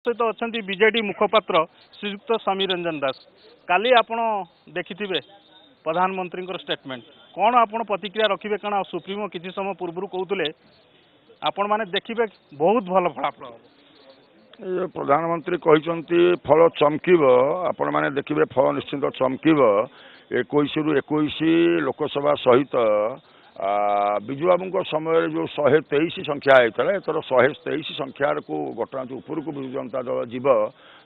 सहित अच्छा बीजेडी मुखपात्र श्रीयुक्त समीर रंजन दास काली आपण देखिथिबे प्रधानमंत्री स्टेटमेंट कौन आपण प्रतिक्रिया रखिबे कारण सुप्रीमो किसी समय पूर्व कहते आपण माने देखिबे बहुत भल फलाफल ये प्रधानमंत्री कहते फल चमकीब आपण माने देखिबे फल निश्चित चमकीब 21 रु 21 लोकसभा सहित विजु बाबू समय जो 123 संख्या होता है एथर 123 संख्यार को घटना उपरक विजु जनता दल जीव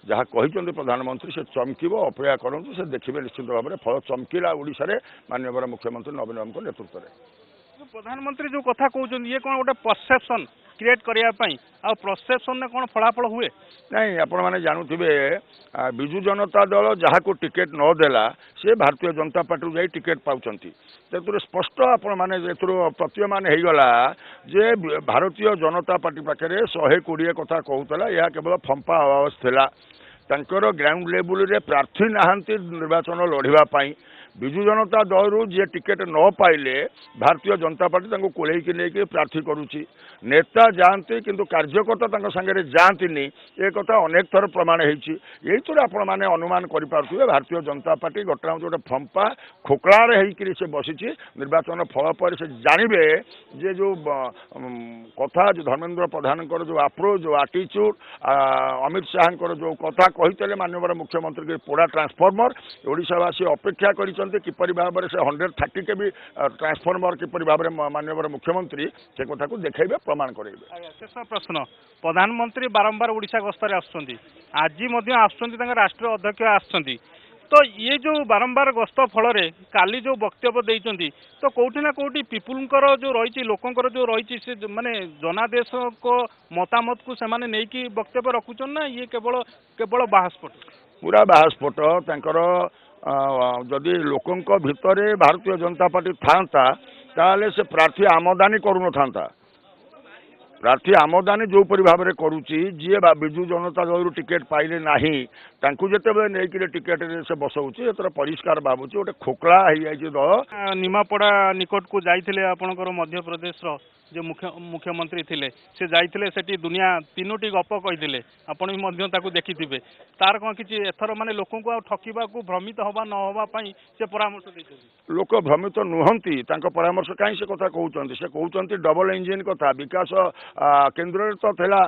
जहाँ कहते प्रधानमंत्री से चमकीब अपेक्षा करूँ से देखिए निश्चित भाव में फल चमकीला ओडिशा रे माननीय मुख्यमंत्री नवीन बाबू नेतृत्व में प्रधानमंत्री जो कथा कहते ये कौन गोटे परसेप्शन क्रिएट करने परसेप्शन ने कौन फलाफल हुए नहीं आपण मैंने जानूे विजु जनता दल जहाँ को टिकेट नदेला सी भारतीय जनता पार्टी जाई टिकेट पाँच स्पष्ट आपण मैंने प्रतीयमान होगला जे भारतीय जनता पार्टी पाखे 120 कथा कहूला यह केवल फंपा अवस्था तांकर ग्राउंड लेवल रे प्रार्थी नहांती निर्वाचन लड़ाई विजु जनता दल जी टिकेट न पाइले भारतीय जनता पार्टी कोलैकी नहीं प्रार्थी करुच्ची नेता जाती किंतु कार्यकर्ता सांगे जाती ये कथा अनेक थर प्रमाण होती आपण मैंने अनुमान करें भारतीय जनता पार्टी घटना गोटे फंपा खोकलार से बसी निर्वाचन फल पर से जानवे जे जो कथा जो धर्मेंद्र प्रधान जो अप्रोच जो आटीट्यूड अमित शाह जो कथा कहते माननीय मुख्यमंत्री के पोड़ा ट्रांसफॉर्मर ओडिशावासी अपेक्षा कर किपरि भाव से 130 के भी ट्रांसफॉर्मर किपरि भाव में माननीय मुख्यमंत्री से कथा को देखेबे प्रमाण करेबे। शेष प्रश्न प्रधानमंत्री बारंबार ओडिशा गस्तर आज राष्ट्रीय अध्यक्ष आसुँच तो ये जो बारंबार गस्त फल काली जो वक्तव्य देइचंती तो कोठी ना कोठी पीपुलकर जो रही लोकंकर जो रही से माने जनादेश को मतामत को से माने नहीं कि वक्तव्य रखुचन ना ये केवल केवल बाहास्फोट पूरा बाहास्फोट तांकर जदि लोकों भितर भारतीय जनता पार्टी था ताले से प्रार्थी आमदानी करू था प्रार्थी आमदानी जो भाव में करुच्ची जी विजु जनता दल टिकेट पाइले नहीं जिते नहीं टिकेट से बसाऊँगी एतर परिष्कार भावुँ गोटे खोकला हो दल निमापड़ा निकट को जाइए आपणकर मध्य प्रदेश जो मुख्यमंत्री थिले से जाइए सेठी दुनिया 3टी गप कही आपण भी देखिथे तार कौन किसी एथर माने लोक ठकवा को भ्रमित हवा न होगा से परामर्श देते लोक भ्रमित नुहंती परामर्श कहीं से कथा कहते से कहते डबल इंजिन कथा विकास केन्द्र तो थिला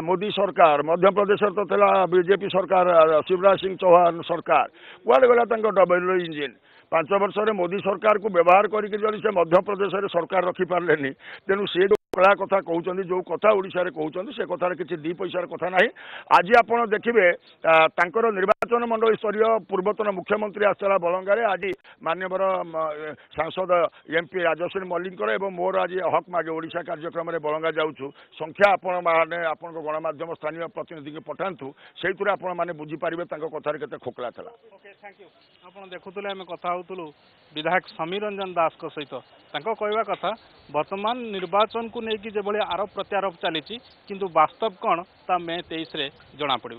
मोदी सरकार मध्य प्रदेश तो थिला बीजेपी सरकार शिवराज सिंह चौहान सरकार कुआडे गला डबल इंजिन 5 वर्ष मोदी सरकार को व्यवहार करके से मध्य प्रदेश सरकार रखिपारे तेणु सी कला कथा कहते जो कथा ओडिशा रे कहते से कथार किसी 2 पैसार कथा ना आज आप देखिए निर्वाचन मंडल स्तरीय पूर्वतन मुख्यमंत्री आसला बलंगारे आज माननीय सांसद एमपी राजश्री मल्लिक मोर आज हक मागे ओडिशा कार्यक्रम में बलंगा जाऊँ संख्या आपण मैंने आप गणमाध्यम स्थानीय प्रतिनिधि की पठातु से आपने बुझीपारे कथार के खोकला था। आप देखुले आम कथा होलु विधायक समीर रंजन दास सहित कहवा कथा वर्तमान निर्वाचन को लेकिन जो आरोप प्रत्यारोप चली किंतु वास्तव कौन ता May 23 जना पड़ो।